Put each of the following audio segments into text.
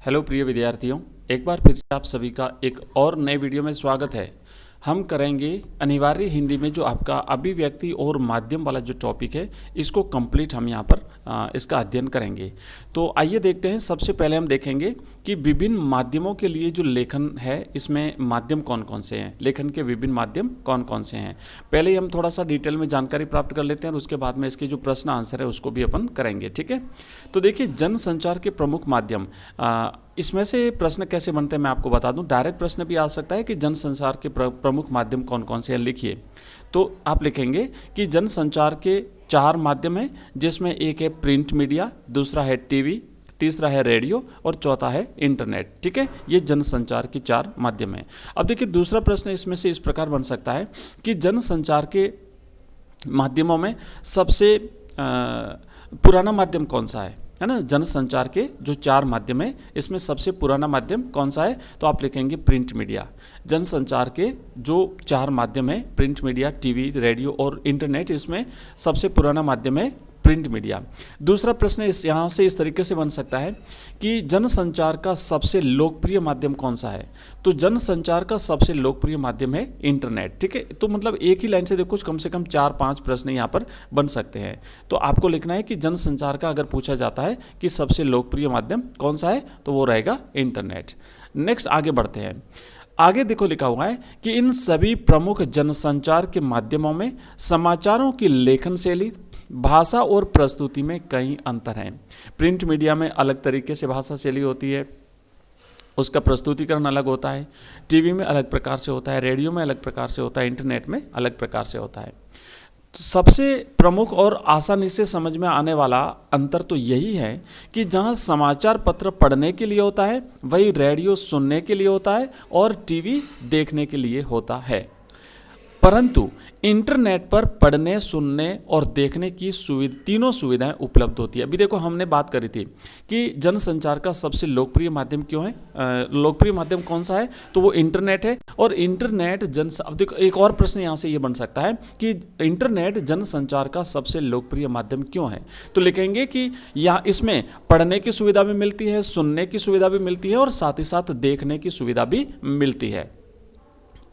Hello प्रिय विद्यार्थियों, एक बार फिर से आप सभी का एक और नए वीडियो में स्वागत है। हम करेंगे अनिवार्य हिंदी में जो आपका अभिव्यक्ति और माध्यम वाला जो टॉपिक है, इसको कंप्लीट हम यहाँ पर इसका अध्ययन करेंगे। तो आइए देखते हैं। सबसे पहले हम देखेंगे कि विभिन्न माध्यमों के लिए जो लेखन है, इसमें माध्यम कौन कौन से हैं, लेखन के विभिन्न माध्यम कौन कौन से हैं। पहले हम थोड़ा सा डिटेल में जानकारी प्राप्त कर लेते हैं और उसके बाद में इसके जो प्रश्न आंसर है उसको भी अपन करेंगे, ठीक है। तो देखिए, जनसंचार के प्रमुख माध्यम, इसमें से प्रश्न कैसे बनते हैं मैं आपको बता दूं। डायरेक्ट प्रश्न भी आ सकता है कि जनसंचार के प्रमुख माध्यम कौन कौन से हैं, लिखिए। तो आप लिखेंगे कि जनसंचार के 4 माध्यम हैं, जिसमें एक है प्रिंट मीडिया, दूसरा है टीवी, तीसरा है रेडियो और चौथा है इंटरनेट, ठीक है। ये जनसंचार के 4 माध्यम हैं। अब देखिए, दूसरा प्रश्न इसमें से इस प्रकार बन सकता है कि जनसंचार के माध्यमों में सबसे पुराना माध्यम कौन सा है ना। जनसंचार के जो 4 माध्यम है, इसमें सबसे पुराना माध्यम कौन सा है, तो आप लिखेंगे प्रिंट मीडिया। जनसंचार के जो 4 माध्यम है, प्रिंट मीडिया, टीवी, रेडियो और इंटरनेट, इसमें सबसे पुराना माध्यम है प्रिंट मीडिया। दूसरा प्रश्न यहाँ से इस तरीके से बन सकता है कि जनसंचार का सबसे लोकप्रिय माध्यम कौन सा है, तो जनसंचार का सबसे लोकप्रिय माध्यम है इंटरनेट, ठीक है। तो मतलब एक ही लाइन से देखो कम से कम 4-5 प्रश्न यहाँ पर बन सकते हैं। तो आपको लिखना है कि जनसंचार का अगर पूछा जाता है कि सबसे लोकप्रिय माध्यम कौन सा है, तो वो रहेगा इंटरनेट। नेक्स्ट आगे बढ़ते हैं। आगे देखो लिखा हुआ है कि इन सभी प्रमुख जनसंचार के माध्यमों में समाचारों की लेखन शैली, भाषा और प्रस्तुति में कई अंतर हैं। प्रिंट मीडिया में अलग तरीके से भाषा शैली होती है, उसका प्रस्तुतिकरण अलग होता है। टीवी में अलग प्रकार से होता है, रेडियो में अलग प्रकार से होता है, इंटरनेट में अलग प्रकार से होता है। तो सबसे प्रमुख और आसानी से समझ में आने वाला अंतर तो यही है कि जहां समाचार पत्र पढ़ने के लिए होता है, वही रेडियो सुनने के लिए होता है और टीवी देखने के लिए होता है। परंतु इंटरनेट पर पढ़ने, सुनने और देखने की तीनों सुविधाएं उपलब्ध होती है। अभी देखो, हमने बात करी थी कि जनसंचार का सबसे लोकप्रिय माध्यम क्यों है, लोकप्रिय माध्यम कौन सा है, तो वो इंटरनेट है। और इंटरनेट अब देखो, एक और प्रश्न यहाँ से ये बन सकता है कि इंटरनेट जनसंचार का सबसे लोकप्रिय माध्यम क्यों है, तो लिखेंगे कि यहाँ इसमें पढ़ने की सुविधा भी मिलती है, सुनने की सुविधा भी मिलती है और साथ ही साथ देखने की सुविधा भी मिलती है।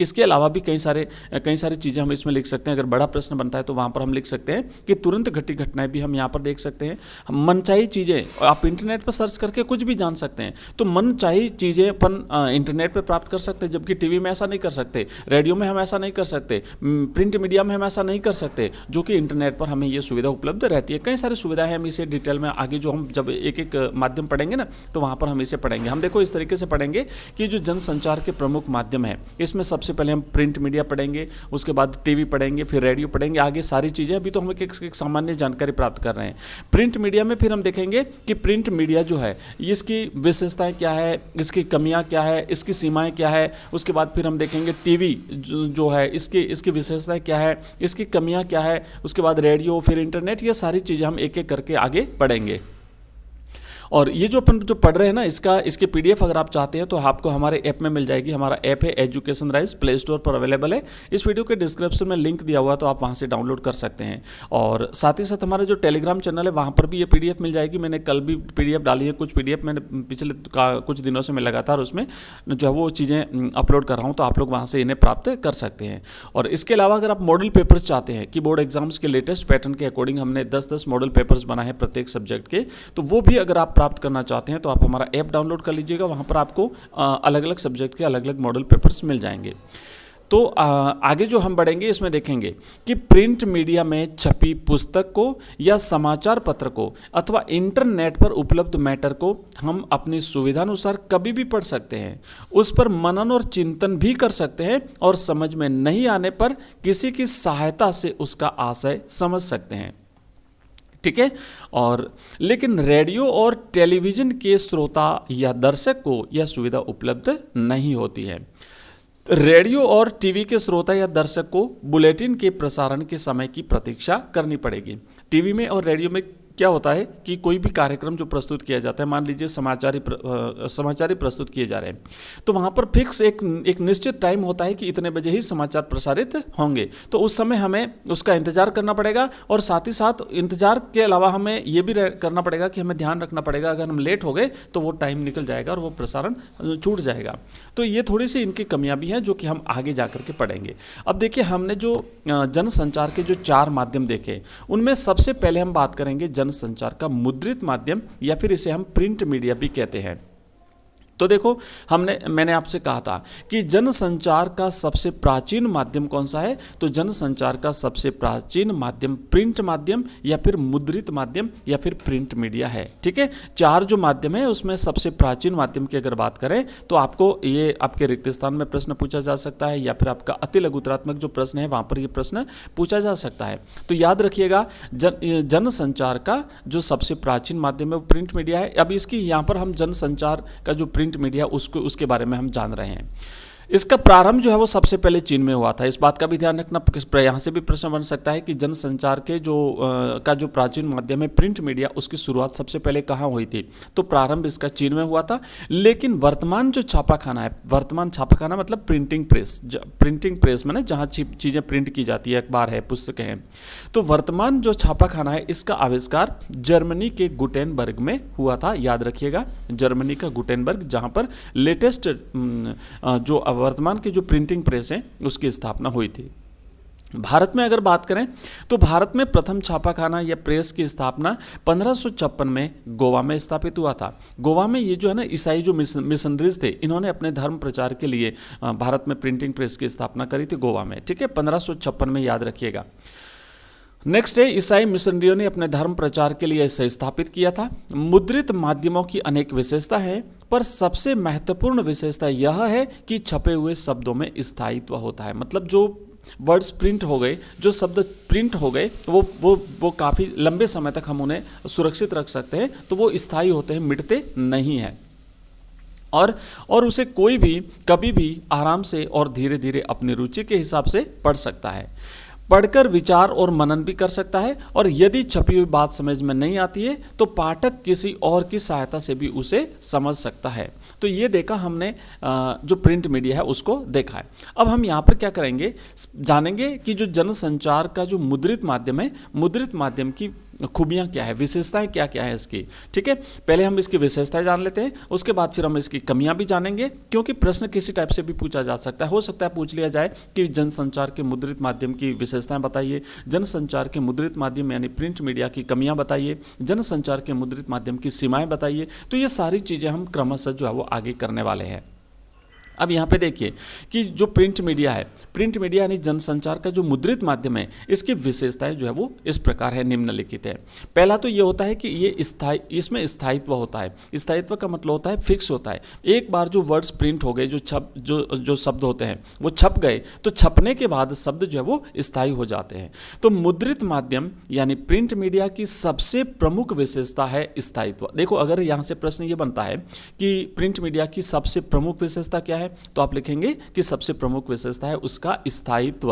इसके अलावा भी कई सारी चीज़ें हम इसमें लिख सकते हैं। अगर बड़ा प्रश्न बनता है तो वहाँ पर हम लिख सकते हैं कि तुरंत घटी घटनाएं भी हम यहाँ पर देख सकते हैं। हम मनचाही चीज़ें आप इंटरनेट पर सर्च करके कुछ भी जान सकते हैं। तो मनचाही चीज़ें अपन इंटरनेट पर प्राप्त कर सकते हैं, जबकि टीवी में ऐसा नहीं कर सकते, रेडियो में हम ऐसा नहीं कर सकते, प्रिंट मीडिया में हम ऐसा नहीं कर सकते, जो कि इंटरनेट पर हमें ये सुविधा उपलब्ध रहती है। कई सारी सुविधाएँ हम इसे डिटेल में आगे जो हम जब एक एक माध्यम पढ़ेंगे ना, तो वहाँ पर हम इसे पढ़ेंगे। हम देखो इस तरीके से पढ़ेंगे कि जो जनसंचार के प्रमुख माध्यम है, इसमें सबसे पहले हम प्रिंट मीडिया पढ़ेंगे, उसके बाद टीवी पढ़ेंगे, फिर रेडियो पढ़ेंगे, आगे सारी चीज़ें। अभी तो हम एक सामान्य जानकारी प्राप्त कर रहे हैं। प्रिंट मीडिया में फिर हम देखेंगे कि प्रिंट मीडिया जो है, इसकी विशेषताएं क्या है, इसकी कमियां क्या है, इसकी सीमाएं क्या है। उसके बाद फिर हम देखेंगे टीवी जो है, इसकी विशेषताएं क्या है, इसकी कमियां क्या है। उसके बाद रेडियो, फिर इंटरनेट, ये सारी चीज़ें हम एक एक करके आगे पढ़ेंगे। और ये जो अपन जो पढ़ रहे हैं ना, इसके पीडीएफ अगर आप चाहते हैं तो आपको हमारे ऐप में मिल जाएगी। हमारा ऐप है एजुकेशन राइज, प्ले स्टोर पर अवेलेबल है। इस वीडियो के डिस्क्रिप्शन में लिंक दिया हुआ है, तो आप वहाँ से डाउनलोड कर सकते हैं। और साथ ही साथ हमारा जो टेलीग्राम चैनल है, वहाँ पर भी ये पीडीएफ मिल जाएगी। मैंने कल भी पीडीएफ डाली है, कुछ पीडीएफ मैंने पिछले कुछ दिनों से मैं लगातार उसमें जो है वो चीज़ें अपलोड कर रहा हूँ, तो आप लोग वहाँ से इन्हें प्राप्त कर सकते हैं। और इसके अलावा अगर आप मॉडल पेपर्स चाहते हैं कि बोर्ड एग्जाम्स के लेटेस्ट पैटर्न के अकॉर्डिंग हमने 10-10 मॉडल पेपर्स बनाए हैं प्रत्येक सब्जेक्ट के, तो वो भी अगर आप प्राप्त करना चाहते हैं तो आप हमारा ऐप डाउनलोड कर लीजिएगा। वहाँ पर आपको अलग अलग सब्जेक्ट के अलग अलग मॉडल पेपर्स मिल जाएंगे। तो आगे जो हम बढ़ेंगे, इसमें देखेंगे कि प्रिंट मीडिया में छपी पुस्तक को या समाचार पत्र को अथवा इंटरनेट पर उपलब्ध मैटर को हम अपनी सुविधानुसार कभी भी पढ़ सकते हैं, उस पर मनन और चिंतन भी कर सकते हैं और समझ में नहीं आने पर किसी की सहायता से उसका आशय समझ सकते हैं, ठीक है। और लेकिन रेडियो और टेलीविज़न के श्रोता या दर्शक को यह सुविधा उपलब्ध नहीं होती है। रेडियो और टीवी के श्रोता या दर्शक को बुलेटिन के प्रसारण के समय की प्रतीक्षा करनी पड़ेगी। टीवी में और रेडियो में क्या होता है कि कोई भी कार्यक्रम जो प्रस्तुत किया जाता है, मान लीजिए समाचार ही प्रस्तुत किए जा रहे हैं, तो वहाँ पर फिक्स एक निश्चित टाइम होता है कि इतने बजे ही समाचार प्रसारित होंगे। तो उस समय हमें उसका इंतजार करना पड़ेगा, और साथ ही साथ इंतजार के अलावा हमें ये भी करना पड़ेगा कि हमें ध्यान रखना पड़ेगा अगर हम लेट हो गए तो वो टाइम निकल जाएगा और वो प्रसारण छूट जाएगा। तो ये थोड़ी सी इनकी कमियां भी हैं जो कि हम आगे जाकर के पढ़ेंगे। अब देखिए, हमने जो जनसंचार के जो 4 माध्यम देखे, उनमें सबसे पहले हम बात करेंगे जनसंचार का मुद्रित माध्यम, या फिर इसे हम प्रिंट मीडिया भी कहते हैं। तो देखो, मैंने आपसे कहा था कि जनसंचार का सबसे प्राचीन माध्यम कौन सा है, तो जनसंचार का सबसे प्राचीन माध्यम प्रिंट माध्यम या फिर मुद्रित माध्यम या फिर प्रिंट मीडिया है। ठीक है, 4 जो माध्यम है उसमें सबसे प्राचीन माध्यम की अगर बात करें तो आपको ये आपके रिक्त स्थान में प्रश्न पूछा जा सकता है, या फिर आपका अति लघुतरात्मक जो प्रश्न है वहां पर ये प्रश्न पूछा जा सकता है। तो याद रखिएगा, जनसंचार का जो सबसे प्राचीन माध्यम है वो प्रिंट मीडिया है। अब इसकी यहाँ पर हम जनसंचार का जो प्रिंट मीडिया उसके बारे में हम जान रहे हैं। इसका प्रारंभ जो है वो सबसे पहले चीन में हुआ था। इस बात का भी ध्यान रखना, यहाँ से भी प्रश्न बन सकता है कि जनसंचार के जो प्राचीन माध्यम है प्रिंट मीडिया, उसकी शुरुआत सबसे पहले कहाँ हुई थी, तो प्रारंभ इसका चीन में हुआ था। लेकिन वर्तमान जो छापाखाना है, वर्तमान छापाखाना मतलब प्रिंटिंग प्रेस माने जहाँ चीज़ें प्रिंट की जाती है, अखबार है, पुस्तकें हैं, तो वर्तमान जो छापाखाना है इसका आविष्कार जर्मनी के गुटेनबर्ग में हुआ था। याद रखिएगा, जर्मनी का गुटेनबर्ग, जहाँ पर लेटेस्ट जो वर्तमान की जो प्रिंटिंग प्रेस है उसकी स्थापना हुई थी। भारत में अगर बात करें तो भारत में प्रथम छापाखाना या प्रेस की स्थापना 1556 में गोवा में स्थापित हुआ था। गोवा में ये जो है ना, ईसाई जो मिशनरीज थे, इन्होंने अपने धर्म प्रचार के लिए भारत में प्रिंटिंग प्रेस की स्थापना करी थी गोवा में। ठीक है, 1556 में, याद रखिएगा। नेक्स्ट है, ईसाई मिशनरियों ने अपने धर्म प्रचार के लिए इसे स्थापित किया था। मुद्रित माध्यमों की अनेक विशेषता है, पर सबसे महत्वपूर्ण विशेषता यह है कि छपे हुए शब्दों में स्थायित्व होता है। मतलब जो वर्ड्स प्रिंट हो गए, जो शब्द प्रिंट हो गए, वो काफ़ी लंबे समय तक हम उन्हें सुरक्षित रख सकते हैं, तो वो स्थायी होते हैं, मिटते नहीं हैं। और उसे कोई भी कभी भी आराम से और धीरे धीरे अपनी रुचि के हिसाब से पढ़ सकता है, पढ़कर विचार और मनन भी कर सकता है। और यदि छपी हुई बात समझ में नहीं आती है तो पाठक किसी और की सहायता से भी उसे समझ सकता है। तो ये देखा हमने, जो प्रिंट मीडिया है उसको देखा है। अब हम यहाँ पर क्या करेंगे, जानेंगे कि जो जनसंचार का जो मुद्रित माध्यम है, मुद्रित माध्यम की खूबियाँ क्या है, विशेषताएं क्या क्या है इसकी। ठीक है, पहले हम इसकी विशेषताएं जान लेते हैं, उसके बाद फिर हम इसकी कमियां भी जानेंगे, क्योंकि प्रश्न किसी टाइप से भी पूछा जा सकता है। हो सकता है पूछ लिया जाए कि जनसंचार के मुद्रित माध्यम की विशेषताएं बताइए, जनसंचार के मुद्रित माध्यम यानी प्रिंट मीडिया की कमियां बताइए, जनसंचार के मुद्रित माध्यम की सीमाएं बताइए। तो ये सारी चीज़ें हम क्रमशः जो है वो आगे करने वाले हैं। अब यहाँ पे देखिए कि जो प्रिंट मीडिया है, प्रिंट मीडिया यानी जनसंचार का जो मुद्रित माध्यम है, इसकी विशेषताएं जो है वो इस प्रकार है, निम्नलिखित है। पहला तो ये होता है कि ये इसमें स्थायित्व होता है। स्थायित्व का मतलब होता है फिक्स होता है। एक बार जो वर्ड्स प्रिंट हो गए, जो शब्द होते हैं वो छप गए, तो छपने के बाद शब्द जो है वो स्थायी हो जाते हैं। तो मुद्रित माध्यम यानी प्रिंट मीडिया की सबसे प्रमुख विशेषता है स्थायित्व। देखो, अगर यहाँ से प्रश्न ये बनता है कि प्रिंट मीडिया की सबसे प्रमुख विशेषता क्या है, तो आप लिखेंगे कि सबसे प्रमुख विशेषता है उसका स्थायित्व।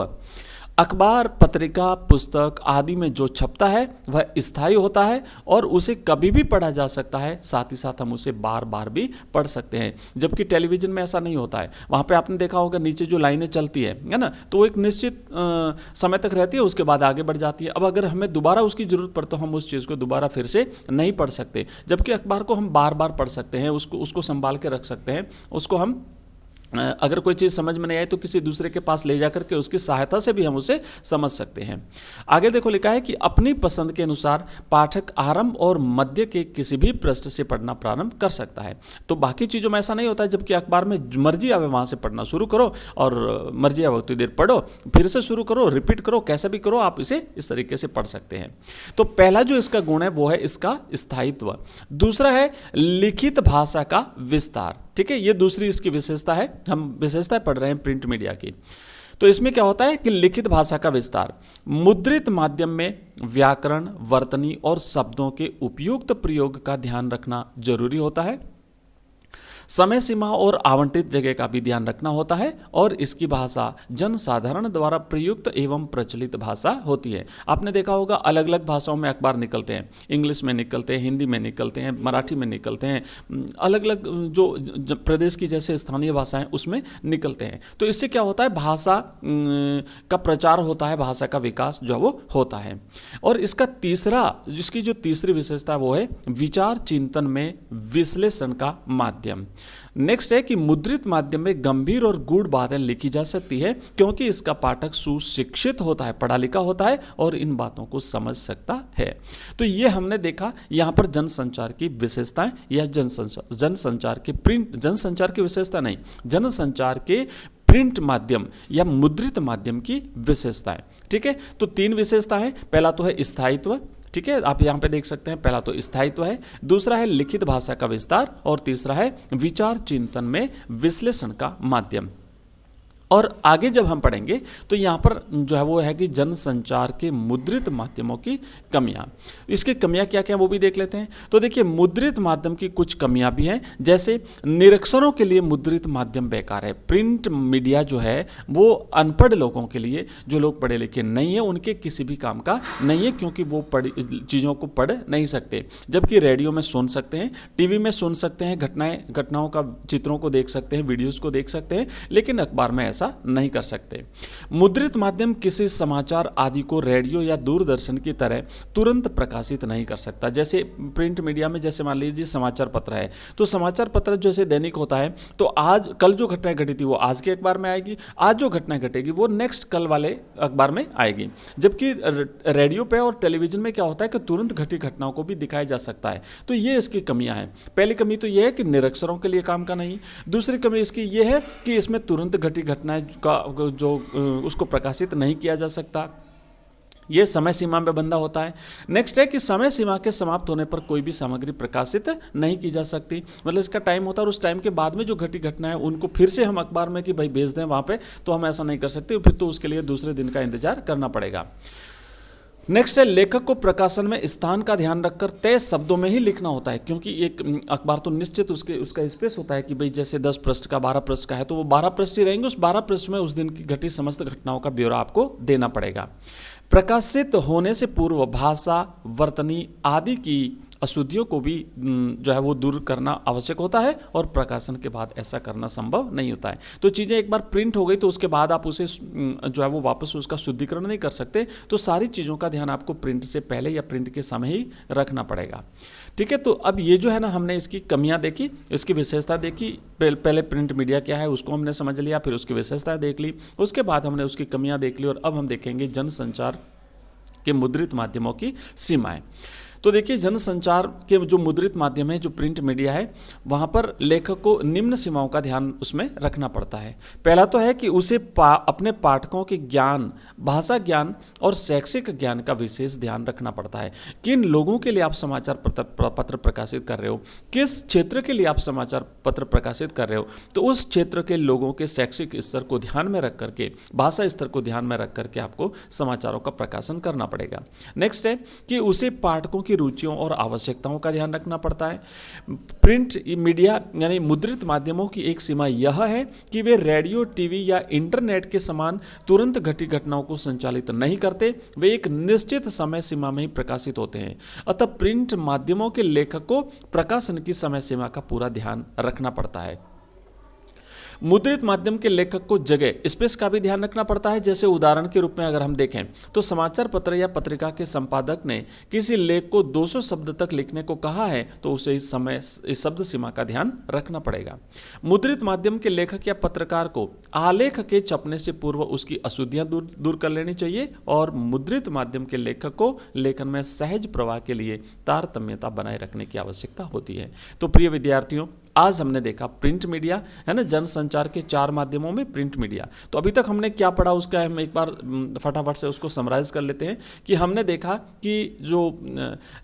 अखबार, पत्रिका, पुस्तक आदि में जो छपता है वह स्थायी होता है और उसे कभी भी पढ़ा जा सकता है, साथ ही साथ हम उसे बार बार भी पढ़ सकते हैं। जबकि टेलीविजन में ऐसा नहीं होता है। वहाँ पे आपने देखा होगा नीचे जो लाइनें चलती है ना, तो वो एक निश्चित समय तक रहती है, उसके बाद आगे बढ़ जाती है। अब अगर हमें दोबारा उसकी जरूरत पड़े तो हम उस चीज़ को दोबारा फिर से नहीं पढ़ सकते। जबकि अखबार को हम बार बार पढ़ सकते हैं, उसको संभाल के रख सकते हैं, उसको हम अगर कोई चीज़ समझ में नहीं आए तो किसी दूसरे के पास ले जाकर के उसकी सहायता से भी हम उसे समझ सकते हैं। आगे देखो, लिखा है कि अपनी पसंद के अनुसार पाठक आरंभ और मध्य के किसी भी पृष्ठ से पढ़ना प्रारंभ कर सकता है। तो बाकी चीज़ों में ऐसा नहीं होता है। जबकि अखबार में मर्जी आवे वहाँ से पढ़ना शुरू करो, और मर्जी आवे उतनी देर पढ़ो, फिर से शुरू करो, रिपीट करो, कैसे भी करो, आप इसे इस तरीके से पढ़ सकते हैं। तो पहला जो इसका गुण है वो है इसका स्थायित्व। दूसरा है लिखित भाषा का विस्तार। ठीक है, ये दूसरी इसकी विशेषता है। हम विशेषताएं पढ़ रहे हैं प्रिंट मीडिया की। तो इसमें क्या होता है कि लिखित भाषा का विस्तार। मुद्रित माध्यम में व्याकरण, वर्तनी और शब्दों के उपयुक्त प्रयोग का ध्यान रखना जरूरी होता है। समय सीमा और आवंटित जगह का भी ध्यान रखना होता है और इसकी भाषा जनसाधारण द्वारा प्रयुक्त एवं प्रचलित भाषा होती है। आपने देखा होगा अलग अलग भाषाओं में अखबार निकलते हैं, इंग्लिश में निकलते हैं, हिंदी में निकलते हैं, मराठी में निकलते हैं, अलग अलग जो प्रदेश की जैसे स्थानीय भाषाएं उसमें निकलते हैं। तो इससे क्या होता है, भाषा का प्रचार होता है, भाषा का विकास जो वो होता है। और इसका जिसकी जो तीसरी विशेषता वो है विचार चिंतन में विश्लेषण का माध्यम। नेक्स्ट है कि मुद्रित माध्यम में गंभीर और गूढ़ बातें लिखी जा सकती है क्योंकि इसका पाठक सुशिक्षित होता है, पढ़ा लिखा होता है और इन बातों को समझ सकता है। तो ये हमने देखा यहाँ पर जनसंचार की विशेषताएं या जनसंचार की विशेषता नहीं, जनसंचार के प्रिंट माध्यम या मुद्रित माध्यम की विशेषताएं। ठीक है, तो 3 विशेषता है। पहला तो है स्थायित्व, ठीक है, आप यहाँ पे देख सकते हैं, पहला तो स्थायित्व है, दूसरा है लिखित भाषा का विस्तार और तीसरा है विचार चिंतन में विश्लेषण का माध्यम। और आगे जब हम पढ़ेंगे तो यहाँ पर जो है वो है कि जनसंचार के मुद्रित माध्यमों की कमियाँ। इसकी कमियाँ क्या क्या वो भी देख लेते हैं। तो देखिए मुद्रित माध्यम की कुछ कमियाँ भी हैं, जैसे निरीक्षणों के लिए मुद्रित माध्यम बेकार है। प्रिंट मीडिया जो है वो अनपढ़ लोगों के लिए, जो लोग पढ़े लिखे नहीं है उनके किसी भी काम का नहीं है क्योंकि वो चीज़ों को पढ़ नहीं सकते। जबकि रेडियो में सुन सकते हैं, टीवी में सुन सकते हैं, घटनाओं का चित्रों को देख सकते हैं, वीडियोज़ को देख सकते हैं, लेकिन अखबार में ऐसा नहीं कर सकते। मुद्रित माध्यम किसी समाचार आदि को रेडियो या दूरदर्शन की तरह तुरंत प्रकाशित नहीं कर सकता। जैसे प्रिंट मीडिया में जैसे मान लीजिए समाचार पत्र है, तो समाचार पत्र जैसे दैनिक होता है, तो आज कल जो घटनाएं घटी थी वो आज के अखबार में आएगी, आज जो घटनाएं घटेगी वो नेक्स्ट कल वाले अखबार में आएगी। जबकि रेडियो पे और टेलीविजन में क्या होता है कि तुरंत घटी घटनाओं को भी दिखाया जा सकता है। तो ये इसकी कमियां हैं। पहली कमी तो ये है कि निरीक्षरों के लिए काम का नहीं। दूसरी कमी इसकी ये है कि इसमें तुरंत घटी घटनाएं का जो उसको प्रकाशित नहीं किया जा सकता, ये समय सीमा में बंधा होता है। नेक्स्ट है कि समय सीमा के समाप्त होने पर कोई भी सामग्री प्रकाशित नहीं की जा सकती। मतलब इसका टाइम होता है और उस टाइम के बाद में जो घटी घटना है उनको फिर से हम अखबार में कि भाई भेज दें वहाँ पे, तो हम ऐसा नहीं कर सकते, फिर तो उसके लिए दूसरे दिन का इंतजार करना पड़ेगा। नेक्स्ट है लेखक को प्रकाशन में स्थान का ध्यान रखकर तय शब्दों में ही लिखना होता है, क्योंकि एक अखबार तो निश्चित उसका स्पेस होता है कि भाई जैसे 10 पृष्ठ का 12 पृष्ठ का है तो वो 12 पृष्ठ ही रहेंगे। उस 12 पृष्ठ में उस दिन की घटी समस्त घटनाओं का ब्यौरा आपको देना पड़ेगा। प्रकाशित होने से पूर्व भाषा, वर्तनी आदि की अशुद्धियों को भी जो है वो दूर करना आवश्यक होता है और प्रकाशन के बाद ऐसा करना संभव नहीं होता है। तो चीज़ें एक बार प्रिंट हो गई तो उसके बाद आप उसे जो है वो वापस उसका शुद्धिकरण नहीं कर सकते। तो सारी चीज़ों का ध्यान आपको प्रिंट से पहले या प्रिंट के समय ही रखना पड़ेगा। ठीक है, तो अब ये जो है ना हमने इसकी कमियां देखी, इसकी विशेषता देखी। पहले प्रिंट मीडिया क्या है उसको हमने समझ लिया, फिर उसकी विशेषता देख ली, उसके बाद हमने उसकी कमियां देख ली और अब हम देखेंगे जनसंचार के मुद्रित माध्यमों की सीमाएं। तो देखिए जनसंचार के जो मुद्रित माध्यम है, जो प्रिंट मीडिया है, वहाँ पर लेखक को निम्न सीमाओं का ध्यान उसमें रखना पड़ता है। पहला तो है कि उसे अपने पाठकों के ज्ञान, भाषा ज्ञान और शैक्षिक ज्ञान का विशेष ध्यान रखना पड़ता है। किन लोगों के लिए आप समाचार पत्र प्रकाशित कर रहे हो, किस क्षेत्र के लिए आप समाचार पत्र प्रकाशित कर रहे हो, तो उस क्षेत्र के लोगों के शैक्षिक स्तर को ध्यान में रख करके, भाषा स्तर को ध्यान में रख करके आपको समाचारों का प्रकाशन करना पड़ेगा। नेक्स्ट है कि उसे पाठकों की रुचियों और आवश्यकताओं का ध्यान रखना पड़ता है। प्रिंट मीडिया यानी मुद्रित माध्यमों की एक सीमा यह है कि वे रेडियो, टीवी या इंटरनेट के समान तुरंत घटी घटनाओं को संचालित नहीं करते, वे एक निश्चित समय सीमा में ही प्रकाशित होते हैं। अतः प्रिंट माध्यमों के लेखक को प्रकाशन की समय सीमा का पूरा ध्यान रखना पड़ता है। मुद्रित माध्यम के लेखक को जगह, स्पेस का भी ध्यान रखना पड़ता है। जैसे उदाहरण के रूप में अगर हम देखें तो समाचार पत्र या पत्रिका के संपादक ने किसी लेख को 200 शब्द तक लिखने को कहा है तो उसे इस शब्द सीमा का ध्यान रखना पड़ेगा। मुद्रित माध्यम के लेखक या पत्रकार को आलेख के छपने से पूर्व उसकी अशुद्धियां दूर कर लेनी चाहिए और मुद्रित माध्यम के लेखक को लेखन में सहज प्रवाह के लिए तारतम्यता बनाए रखने की आवश्यकता होती है। तो प्रिय विद्यार्थियों, आज हमने देखा प्रिंट मीडिया है ना, जनसंचार के 4 माध्यमों में प्रिंट मीडिया। तो अभी तक हमने क्या पढ़ा उसका हम एक बार फटाफट से उसको समराइज कर लेते हैं कि हमने देखा कि जो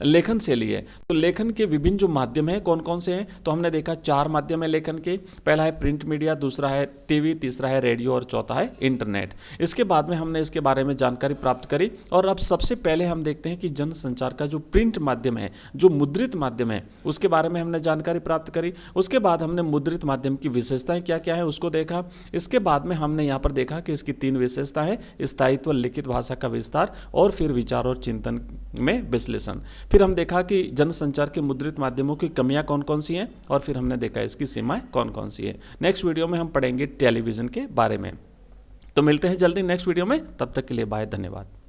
लेखन शैली है, तो लेखन के विभिन्न जो माध्यम हैं कौन कौन से हैं, तो हमने देखा 4 माध्यम है लेखन के। पहला है प्रिंट मीडिया, दूसरा है टीवी, तीसरा है रेडियो और चौथा है इंटरनेट। इसके बाद में हमने इसके बारे में जानकारी प्राप्त करी और अब सबसे पहले हम देखते हैं कि जनसंचार का जो प्रिंट माध्यम है, जो मुद्रित माध्यम है, उसके बारे में हमने जानकारी प्राप्त करी। उसके बाद हमने मुद्रित माध्यम की विशेषताएं क्या क्या है उसको देखा। इसके बाद में हमने यहाँ पर देखा कि इसकी 3 विशेषताएं, स्थायित्व, लिखित भाषा का विस्तार और फिर विचार और चिंतन में विश्लेषण। फिर हम देखा कि जनसंचार के मुद्रित माध्यमों की कमियां कौन कौन सी हैं और फिर हमने देखा इसकी सीमाएं कौन कौन सी है। नेक्स्ट वीडियो में हम पढ़ेंगे टेलीविज़न के बारे में। तो मिलते हैं जल्दी नेक्स्ट वीडियो में, तब तक के लिए बाय, धन्यवाद।